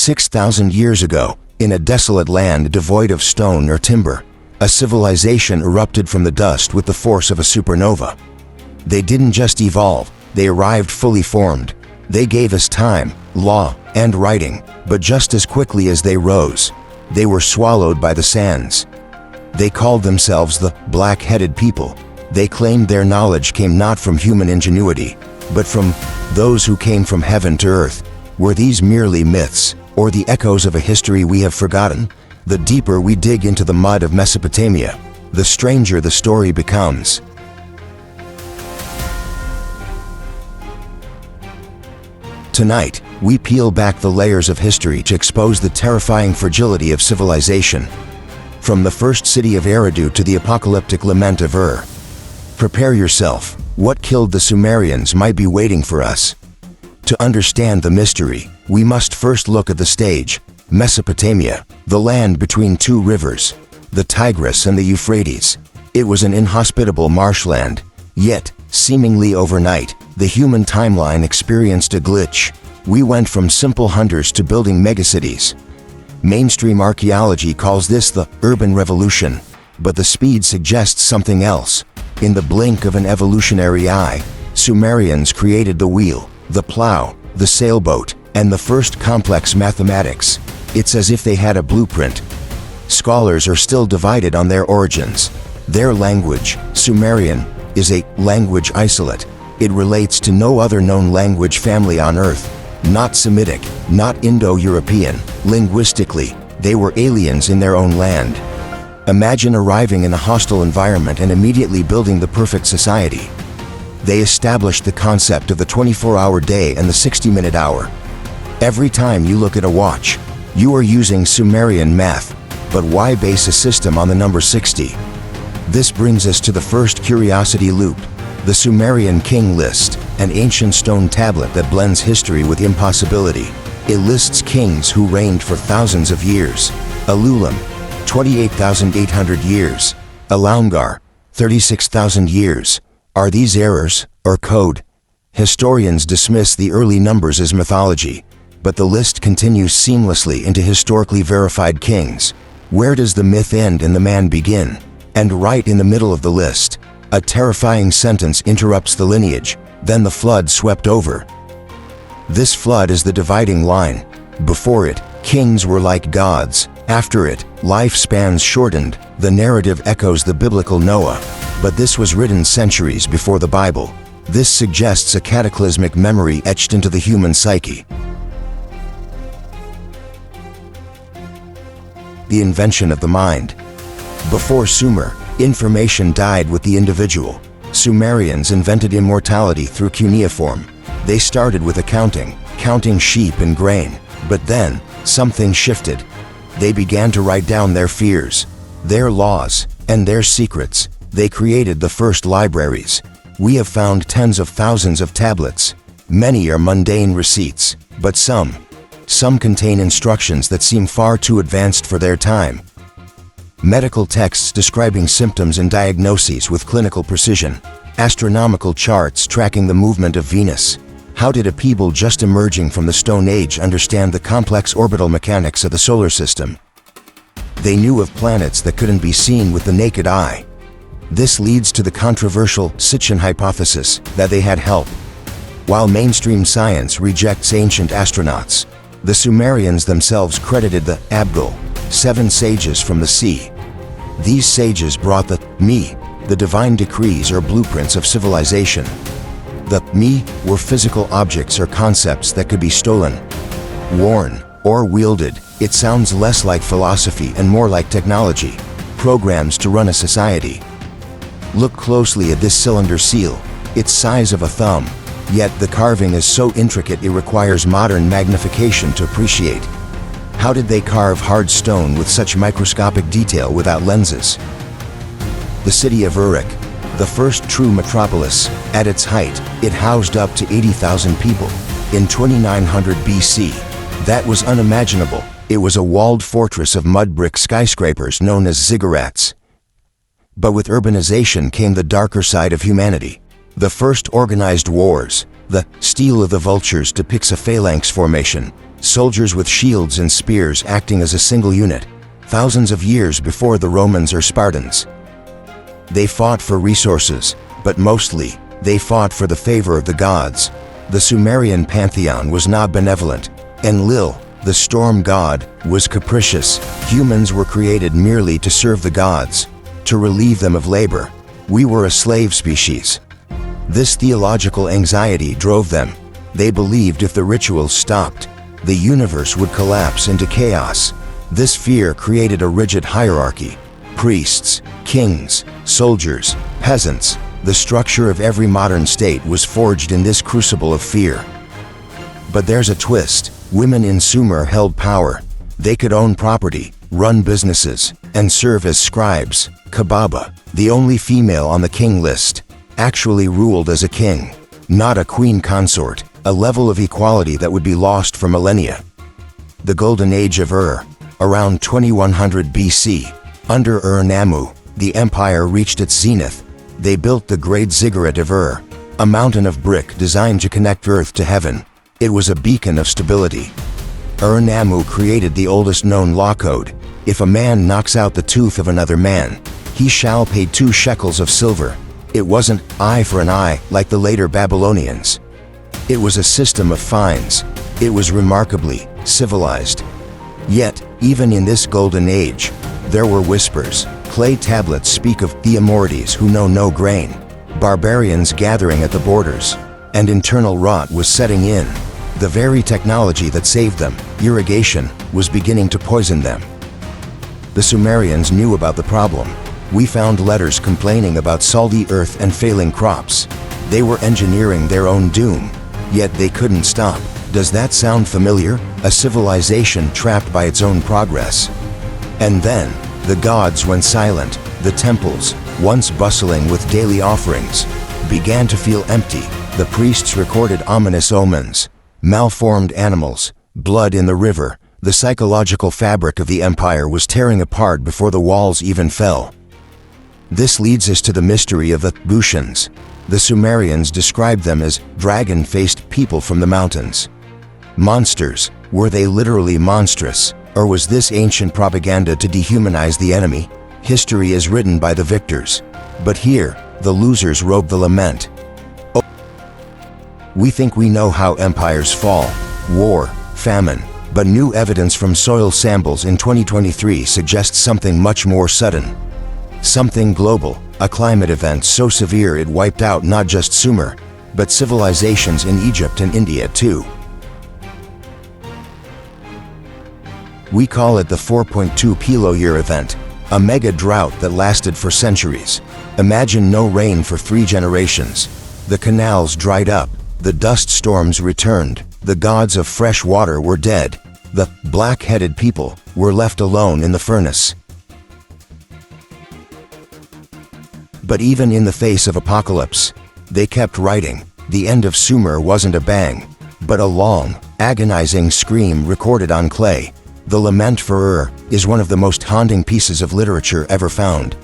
6,000 years ago, in a desolate land devoid of stone or timber, a civilization erupted from the dust with the force of a supernova. They didn't just evolve, they arrived fully formed. They gave us time, law, and writing, but just as quickly as they rose, they were swallowed by the sands. They called themselves the black-headed people. They claimed their knowledge came not from human ingenuity, but from those who came from heaven to earth. Were these merely myths, or the echoes of a history we have forgotten? The deeper we dig into the mud of Mesopotamia, the stranger the story becomes. Tonight, we peel back the layers of history to expose the terrifying fragility of civilization. From the first city of Eridu to the apocalyptic lament of Ur. Prepare yourself. What killed the Sumerians might be waiting for us. To understand the mystery, we must first look at the stage. Mesopotamia, the land between two rivers, the Tigris and the Euphrates. It was an inhospitable marshland. Yet, seemingly overnight, the human timeline experienced a glitch. We went from simple hunters to building megacities. Mainstream archaeology calls this the urban revolution, but the speed suggests something else. In the blink of an evolutionary eye, Sumerians created the wheel, the plow, the sailboat, and the first complex mathematics. It's as if they had a blueprint. Scholars are still divided on their origins. Their language, Sumerian, is a language isolate. It relates to no other known language family on Earth. Not Semitic, not Indo-European. Linguistically, they were aliens in their own land. Imagine arriving in a hostile environment and immediately building the perfect society. They established the concept of the 24-hour day and the 60-minute hour. Every time you look at a watch, you are using Sumerian math. But why base a system on the number 60? This brings us to the first curiosity loop. The Sumerian king list, an ancient stone tablet that blends history with impossibility. It lists kings who reigned for thousands of years. Alulim, 28,800 years. Alaungar, 36,000 years. Are these errors, or code? Historians dismiss the early numbers as mythology, but the list continues seamlessly into historically verified kings. Where does the myth end and the man begin? And right in the middle of the list, a terrifying sentence interrupts the lineage. Then the flood swept over. This flood is the dividing line. Before it, kings were like gods. After it, lifespans shortened. The narrative echoes the biblical Noah. But this was written centuries before the Bible. This suggests a cataclysmic memory etched into the human psyche. The invention of the mind. Before Sumer, information died with the individual. Sumerians invented immortality through cuneiform. They started with accounting, counting sheep and grain. But then, something shifted. They began to write down their fears, their laws, and their secrets. They created the first libraries. We have found tens of thousands of tablets. Many are mundane receipts, but some contain instructions that seem far too advanced for their time. Medical texts describing symptoms and diagnoses with clinical precision. Astronomical charts tracking the movement of Venus. How did a people just emerging from the Stone Age understand the complex orbital mechanics of the solar system? They knew of planets that couldn't be seen with the naked eye. This leads to the controversial Sitchin hypothesis that they had help. While mainstream science rejects ancient astronauts, the Sumerians themselves credited the Abgal, 7 sages from the sea. These sages brought the divine decrees or blueprints of civilization. The were physical objects or concepts that could be stolen, worn, or wielded. It sounds less like philosophy and more like technology, programs to run a society. Look closely at this cylinder seal. It's size of a thumb, yet the carving is so intricate it requires modern magnification to appreciate. How did they carve hard stone with such microscopic detail without lenses? The city of Uruk, the first true metropolis, at its height, it housed up to 80,000 people. In 2900 BC, that was unimaginable. It was a walled fortress of mud brick skyscrapers known as ziggurats. But with urbanization came the darker side of humanity. The first organized wars. The Stele of the Vultures depicts a phalanx formation. soldiers with shields and spears acting as a single unit, thousands of years before the Romans or Spartans. They fought for resources, but mostly, they fought for the favor of the gods. The Sumerian pantheon was not benevolent. Enlil, the storm god, was capricious. Humans were created merely to serve the gods, to relieve them of labor. We were a slave species. This theological anxiety drove them. They believed if the rituals stopped, the universe would collapse into chaos. This fear created a rigid hierarchy. Priests, kings, soldiers, peasants. The structure of every modern state was forged in this crucible of fear. But there's a twist. Women in Sumer held power. They could own property, run businesses, and serve as scribes. Kababa, the only female on the king list, actually ruled as a king, not a queen consort, a level of equality that would be lost for millennia. The Golden Age of Ur, around 2100 BC, under Ur-Nammu, the empire reached its zenith. They built the Great Ziggurat of Ur, a mountain of brick designed to connect earth to heaven. It was a beacon of stability. Ur-Nammu created the oldest known law code. If a man knocks out the tooth of another man, he shall pay 2 shekels of silver. It wasn't eye for an eye like the later Babylonians. It was a system of fines. It was remarkably civilized. Yet, even in this golden age, there were whispers. Clay tablets speak of the Amorites who know no grain, barbarians gathering at the borders, and internal rot was setting in. The very technology that saved them, irrigation, was beginning to poison them. The Sumerians knew about the problem. We found letters complaining about salty earth and failing crops. They were engineering their own doom, yet they couldn't stop. Does that sound familiar? A civilization trapped by its own progress. And then, the gods went silent. The temples, once bustling with daily offerings, began to feel empty. The priests recorded ominous omens, malformed animals, blood in the river. The psychological fabric of the empire was tearing apart before the walls even fell. This leads us to the mystery of the Gutians. The Sumerians described them as dragon-faced people from the mountains. Monsters. Were they literally monstrous? Or was this ancient propaganda to dehumanize the enemy? History is written by the victors. But here, the losers wrote the lament. We think we know how empires fall. War, famine. But new evidence from soil samples in 2023 suggests something much more sudden. Something global, a climate event so severe it wiped out not just Sumer, but civilizations in Egypt and India too. We call it the 4.2 piloyear event, a mega drought that lasted for centuries. Imagine no rain for 3 generations. The canals dried up, the dust storms returned, the gods of fresh water were dead, the black-headed people were left alone in the furnace. But even in the face of apocalypse, they kept writing. The end of Sumer wasn't a bang, but a long, agonizing scream recorded on clay. The Lament for Ur is one of the most haunting pieces of literature ever found.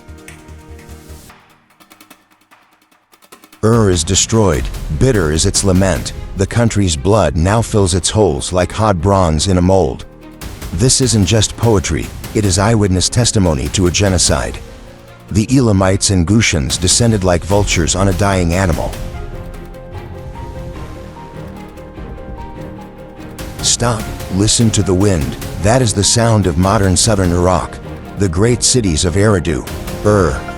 Ur is destroyed, bitter is its lament. The country's blood now fills its holes like hot bronze in a mold. This isn't just poetry, it is eyewitness testimony to a genocide. The Elamites and Gutians descended like vultures on a dying animal. Stop, listen to the wind. That is the sound of modern southern Iraq. The great cities of Eridu,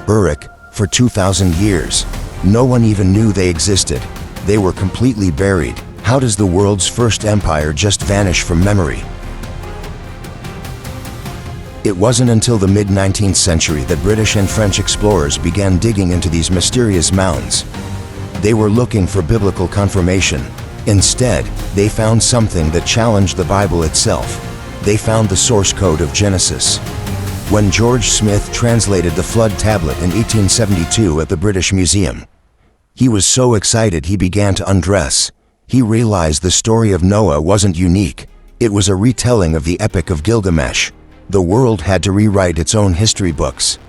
Uruk, for 2,000 years. No one even knew they existed. They were completely buried. How does the world's first empire just vanish from memory? It wasn't until the mid-19th century that British and French explorers began digging into these mysterious mounds. They were looking for biblical confirmation. Instead, they found something that challenged the Bible itself. They found the source code of Genesis. When George Smith translated the Flood Tablet in 1872 at the British Museum, he was so excited he began to undress. He realized the story of Noah wasn't unique. It was a retelling of the Epic of Gilgamesh. The world had to rewrite its own history books.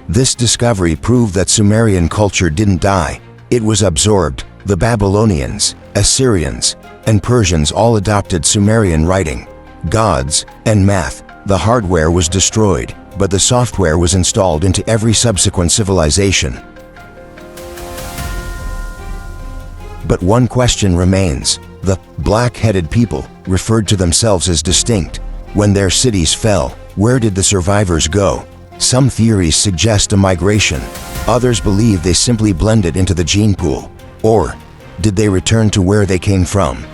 This discovery proved that Sumerian culture didn't die. It was absorbed. The Babylonians, Assyrians, and Persians all adopted Sumerian writing, gods, and math. The hardware was destroyed, but the software was installed into every subsequent civilization. But one question remains. The black-headed people referred to themselves as distinct. When their cities fell, where did the survivors go? Some theories suggest a migration. Others believe they simply blended into the gene pool. Or did they return to where they came from?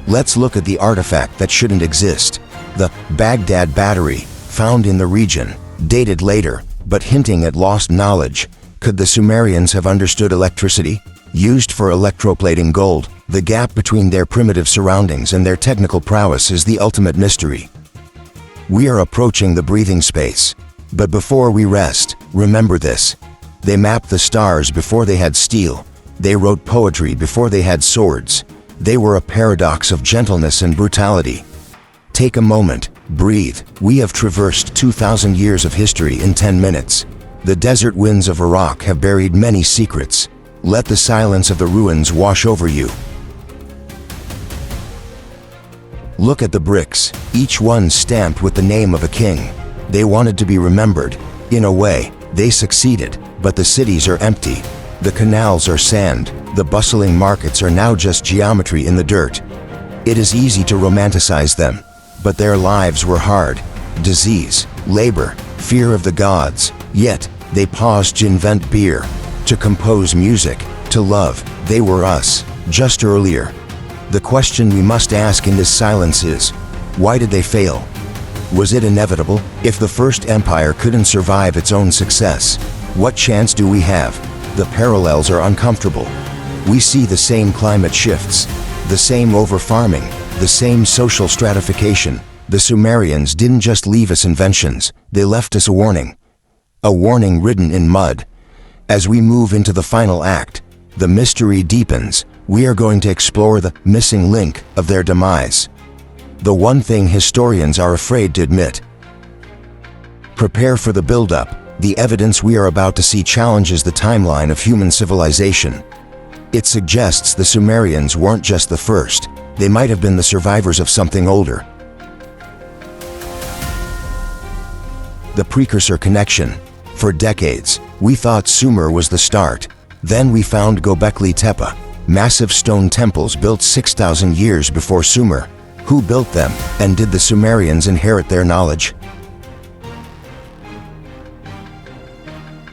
Let's look at the artifact that shouldn't exist. The Baghdad battery, found in the region, dated later, but hinting at lost knowledge. Could the Sumerians have understood electricity? Used for electroplating gold, the gap between their primitive surroundings and their technical prowess is the ultimate mystery. We are approaching the breathing space. But before we rest, remember this. They mapped the stars before they had steel. They wrote poetry before they had swords. They were a paradox of gentleness and brutality. Take a moment, breathe. We have traversed 2,000 years of history in 10 minutes. The desert winds of Uruk have buried many secrets. Let the silence of the ruins wash over you. Look at the bricks, each one stamped with the name of a king. They wanted to be remembered. In a way, they succeeded, but the cities are empty. The canals are sand. The bustling markets are now just geometry in the dirt. It is easy to romanticize them, but their lives were hard. Disease, labor, fear of the gods. Yet, they paused to invent beer, to compose music, to love. They were us, just earlier. The question we must ask in this silence is, why did they fail? Was it inevitable? If the first empire couldn't survive its own success, what chance do we have? The parallels are uncomfortable. We see the same climate shifts, the same overfarming, the same social stratification. The Sumerians didn't just leave us inventions, they left us a warning. A warning written in mud. As we move into the final act, the mystery deepens. We are going to explore the missing link of their demise. The one thing historians are afraid to admit. Prepare for the build-up. The evidence we are about to see challenges the timeline of human civilization. It suggests the Sumerians weren't just the first. They might have been the survivors of something older. The precursor connection. For decades, we thought Sumer was the start. Then we found Göbekli Tepe, massive stone temples built 6,000 years before Sumer. Who built them, and did the Sumerians inherit their knowledge?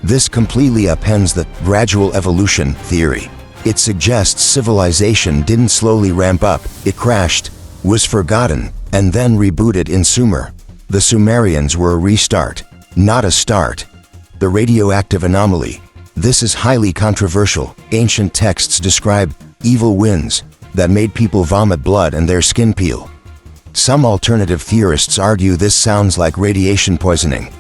This completely upends the gradual evolution theory. It suggests civilization didn't slowly ramp up, it crashed, was forgotten, and then rebooted in Sumer. The Sumerians were a restart, not a start. The radioactive anomaly. This is highly controversial. Ancient texts describe evil winds that made people vomit blood and their skin peel. Some alternative theorists argue this sounds like radiation poisoning.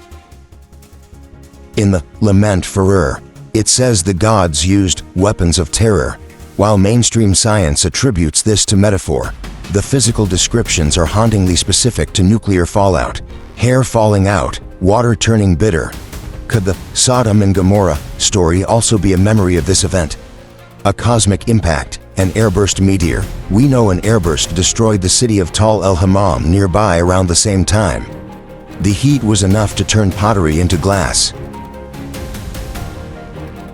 In the Lament for Ur, it says the gods used weapons of terror, while mainstream science attributes this to metaphor. The physical descriptions are hauntingly specific to nuclear fallout. Hair falling out, water turning bitter. Could the Sodom and Gomorrah story also be a memory of this event? A cosmic impact, an airburst meteor. We know an airburst destroyed the city of Tal el-Hammam nearby around the same time. The heat was enough to turn pottery into glass.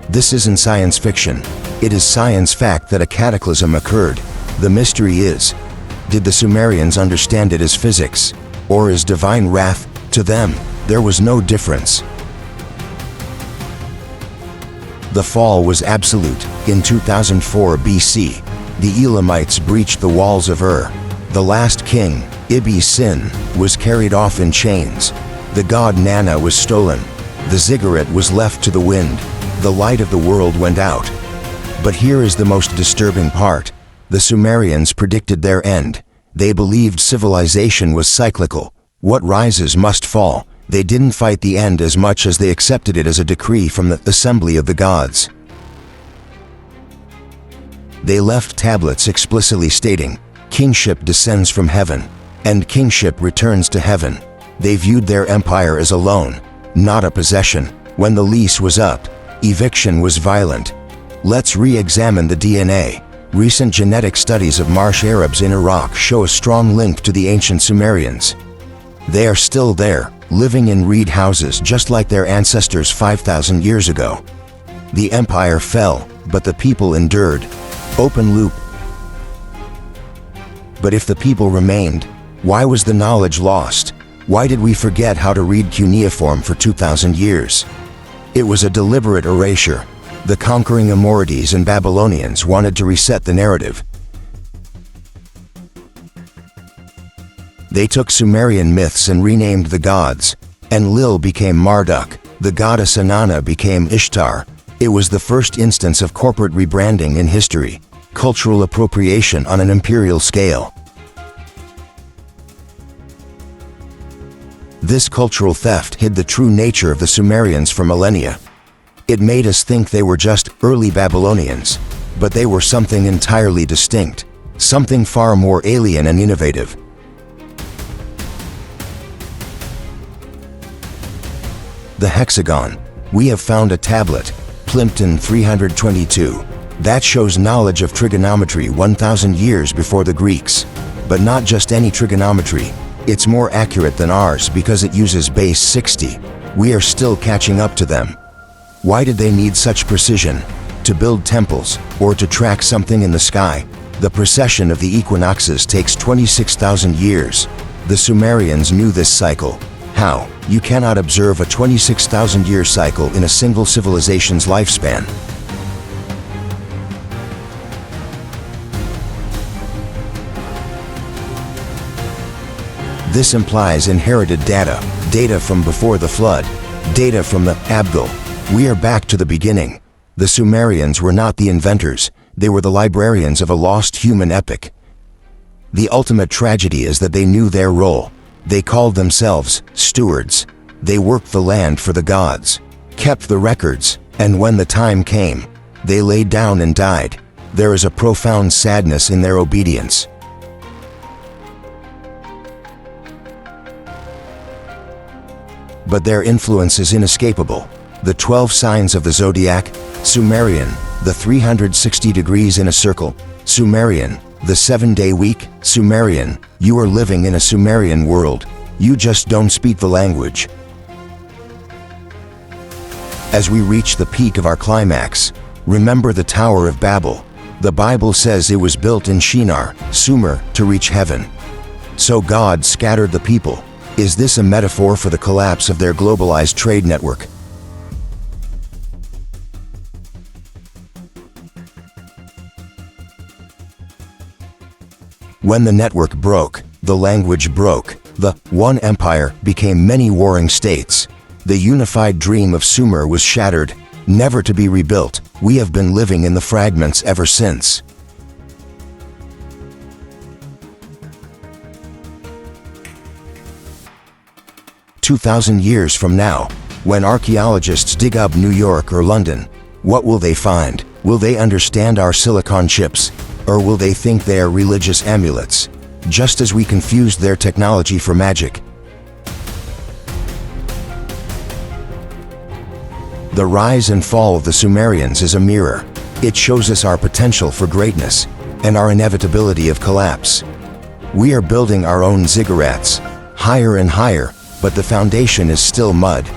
This isn't science fiction. It is science fact that a cataclysm occurred. The mystery is, did the Sumerians understand it as physics, or as divine wrath? To them, there was no difference. The fall was absolute. In 2004 BC, the Elamites breached the walls of Ur. The last king, Ibi-Sin, was carried off in chains. The god Nana was stolen. The ziggurat was left to the wind. The light of the world went out. But here is the most disturbing part. The Sumerians predicted their end. They believed civilization was cyclical. What rises must fall. They didn't fight the end as much as they accepted it as a decree from the assembly of the gods. They left tablets explicitly stating, kingship descends from heaven, and kingship returns to heaven. They viewed their empire as a loan, not a possession. When the lease was up, eviction was violent. Let's re-examine the DNA. Recent genetic studies of marsh Arabs in Iraq show a strong link to the ancient Sumerians. They are still there, living in reed houses just like their ancestors 5,000 years ago. The empire fell, but the people endured. Open loop. But if the people remained, why was the knowledge lost? Why did we forget how to read cuneiform for 2,000 years? It was a deliberate erasure. The conquering Amorites and Babylonians wanted to reset the narrative. They took Sumerian myths and renamed the gods. Enlil became Marduk, the goddess Inanna became Ishtar. It was the first instance of corporate rebranding in history, cultural appropriation on an imperial scale. This cultural theft hid the true nature of the Sumerians for millennia. It made us think they were just early Babylonians, but they were something entirely distinct, something far more alien and innovative. The hexagon. We have found a tablet, Plimpton 322, that shows knowledge of trigonometry 1,000 years before the Greeks. But not just any trigonometry. It's more accurate than ours because it uses base 60. We are still catching up to them. Why did they need such precision? To build temples, or to track something in the sky? The precession of the equinoxes takes 26,000 years. The Sumerians knew this cycle. How? You cannot observe a 26,000-year cycle in a single civilization's lifespan. This implies inherited data, data from before the flood, data from the Abgal. We are back to the beginning. The Sumerians were not the inventors, they were the librarians of a lost human epic. The ultimate tragedy is that they knew their role. They called themselves stewards. They worked the land for the gods, kept the records, and when the time came, they laid down and died. There is a profound sadness in their obedience. But their influence is inescapable. The 12 signs of the zodiac, Sumerian, the 360 degrees in a circle, Sumerian, the 7-day week, Sumerian. You are living in a Sumerian world. You just don't speak the language. As we reach the peak of our climax, remember the Tower of Babel. The Bible says it was built in Shinar, Sumer, to reach heaven. So God scattered the people. Is this a metaphor for the collapse of their globalized trade network? When the network broke, the language broke. The one empire became many warring states. The unified dream of Sumer was shattered, never to be rebuilt. We have been living in the fragments ever since. "2,000 years from now, when archaeologists dig up New York or London, what will they find? Will they understand our silicon chips? Or will they think they are religious amulets, just as we confused their technology for magic?" The rise and fall of the Sumerians is a mirror. It shows us our potential for greatness and our inevitability of collapse. We are building our own ziggurats, higher and higher, but the foundation is still mud.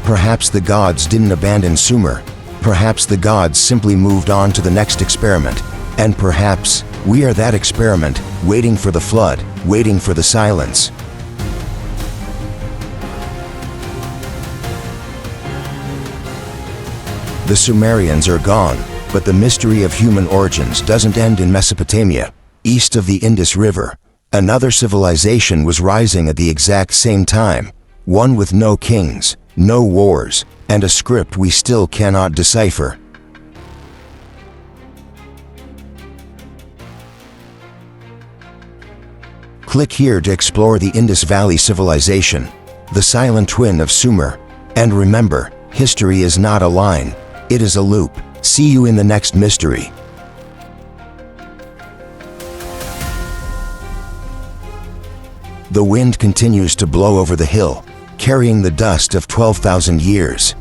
Perhaps the gods didn't abandon Sumer. Perhaps the gods simply moved on to the next experiment. And perhaps we are that experiment, waiting for the flood, waiting for the silence. The Sumerians are gone, but the mystery of human origins doesn't end in Mesopotamia. East of the Indus River, another civilization was rising at the exact same time, one with no kings, no wars, and a script we still cannot decipher. Click here to explore the Indus Valley civilization, the silent twin of Sumer. And remember, history is not a line, it is a loop. See you in the next mystery. The wind continues to blow over the hill, carrying the dust of 12,000 years.